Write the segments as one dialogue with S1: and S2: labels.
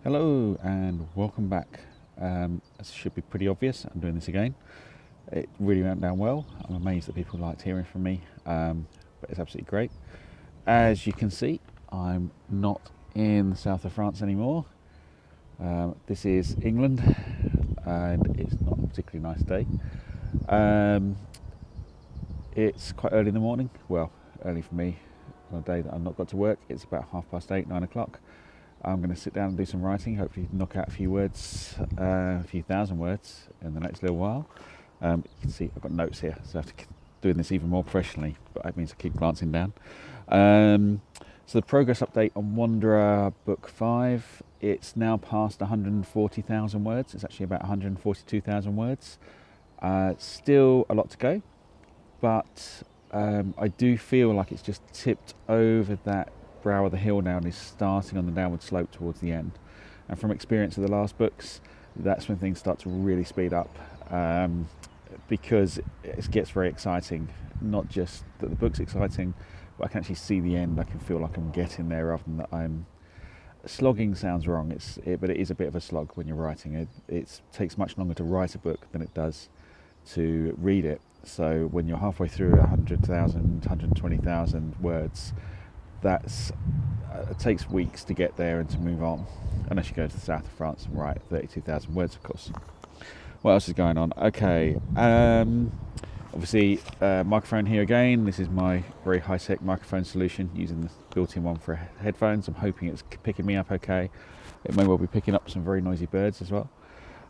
S1: Hello and welcome back. It should be pretty obvious, I'm doing this again. It really went down well. I'm amazed that people liked hearing from me, but it's absolutely great. As you can see, I'm not in the south of France anymore. This is England and it's not a particularly nice day. It's quite early in the morning, well, early for me on a day that I've not got to work. It's about 8:30, 9 o'clock. I'm going to sit down and do some writing, hopefully knock out a few words, a few thousand words in the next little while. You can see I've got notes here, so I have to keep doing this even more professionally, but that means I keep glancing down. So the progress update on Wanderer Book 5, it's now past 140,000 words. It's actually about 142,000 words. Still a lot to go, but I do feel like it's just tipped over that brow of the hill now and is starting on the downward slope towards the end. And from experience of the last books, that's when things start to really speed up, because it gets very exciting. Not just that the book's exciting, but I can actually see the end. I can feel like I'm getting there rather than that I'm slogging. Sounds wrong, but it is a bit of a slog when you're writing. It takes much longer to write a book than it does to read it. So when you're halfway through 100,000, 120,000 words, it takes weeks to get there and to move on, unless you go to the south of France and write 32,000 words, of course. What else is going on? Okay, obviously microphone here again. This is my very high-tech microphone solution using the built-in one for headphones. I'm hoping it's picking me up okay. It may well be picking up some very noisy birds as well,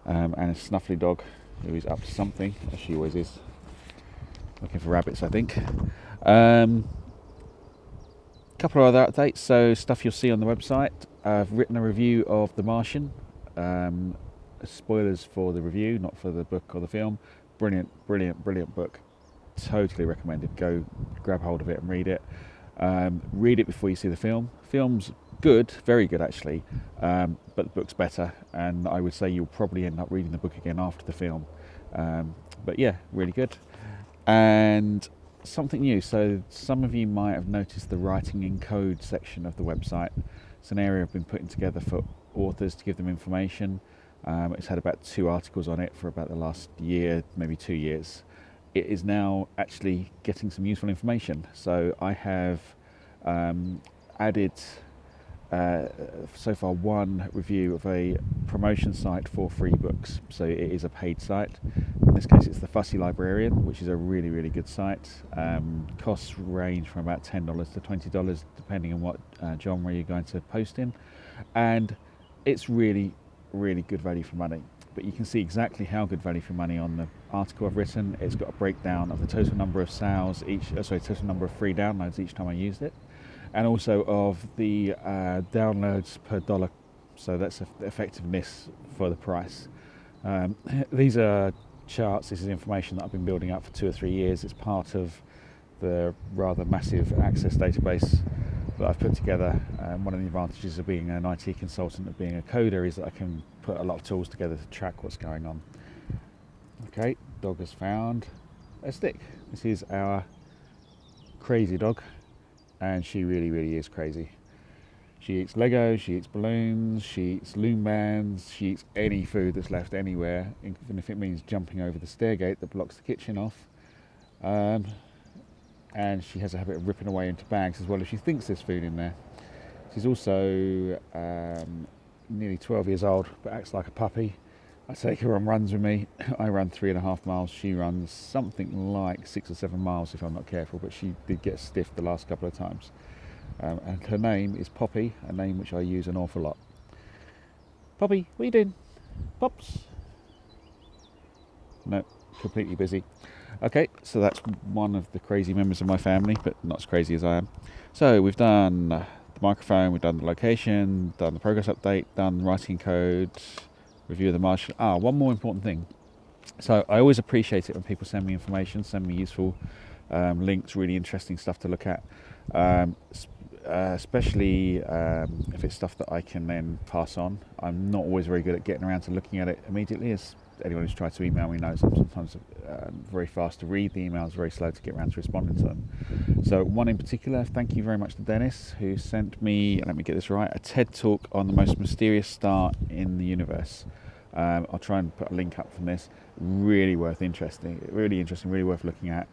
S1: and a snuffly dog who is up to something, as she always is, looking for rabbits, I think. Couple of other updates, so stuff you'll see on the website. I've written a review of The Martian. Spoilers for the review, not for the book or the film. Brilliant book. Totally recommended. Go grab hold of it and read it. Read it before you see the film. Film's good, very good actually, but the book's better, and I would say you'll probably end up reading the book again after the film. But yeah, really good. And something new, so some of you might have noticed the writing in code section of the website. It's an area I've been putting together for authors to give them information. It's had about 2 articles on it for about the last year, maybe 2 years. It is now actually getting some useful information. So I have added so far one review of a promotion site for free books. So it is a paid site. In this case it's the Fussy Librarian, which is a really good site. Costs range from about $10 to $20 depending on what genre you're going to post in, and it's really good value for money. But you can see exactly how good value for money on the article I've written. It's got a breakdown of the total number of sales total number of free downloads each time I used it, and also of the downloads per dollar, so that's the effectiveness for the price. These are charts, this is information that I've been building up for 2 or 3 years. It's part of the rather massive Access database that I've put together. One of the advantages of being an IT consultant, of being a coder, is that I can put a lot of tools together to track what's going on. Okay, dog has found a stick. This is our crazy dog, and she really is crazy. She eats Lego, she eats balloons, she eats loom bands, she eats any food that's left anywhere, even if it means jumping over the stairgate that blocks the kitchen off. And she has a habit of ripping away into bags as well if she thinks there's food in there. She's also nearly 12 years old, but acts like a puppy. I take her on runs with me. I run 3.5 miles. She runs something like 6 or 7 miles if I'm not careful, but she did get stiff the last couple of times. And her name is Poppy, a name which I use an awful lot. Poppy, what are you doing? Pops? No, completely busy. Okay, so that's one of the crazy members of my family, but not as crazy as I am. So we've done the microphone, we've done the location, done the progress update, done writing code, review of The Martian. One more important thing. So I always appreciate it when people send me information, send me useful links, really interesting stuff to look at. Especially if it's stuff that I can then pass on. I'm not always very good at getting around to looking at it immediately, as anyone who's tried to email me knows I'm sometimes very fast to read the emails, very slow to get around to responding to them. So one in particular, thank you very much to Dennis, who sent me, let me get this right, a TED talk on the most mysterious star in the universe. I'll try and put a link up from this. Really interesting, really worth looking at.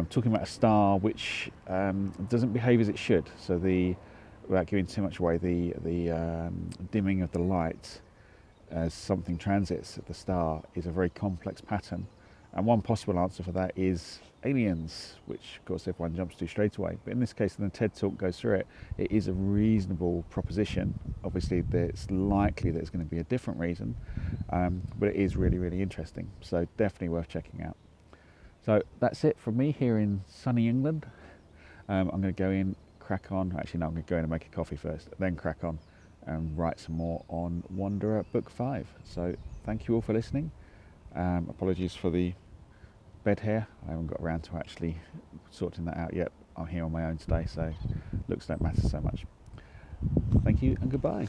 S1: Talking about a star which doesn't behave as it should. So without giving too much away, the dimming of the light as something transits the star is a very complex pattern. And one possible answer for that is aliens, which of course everyone jumps to straight away. But in this case, when the TED talk goes through it, it is a reasonable proposition. Obviously, it's likely that it's going to be a different reason, but it is really interesting. So definitely worth checking out. So that's it from me here in sunny England. I'm going to go in, crack on. Actually, no, I'm going to go in and make a coffee first, then crack on and write some more on Wanderer Book 5. So thank you all for listening. Apologies for the bed hair. I haven't got around to actually sorting that out yet. I'm here on my own today, so looks don't matter so much. Thank you and goodbye.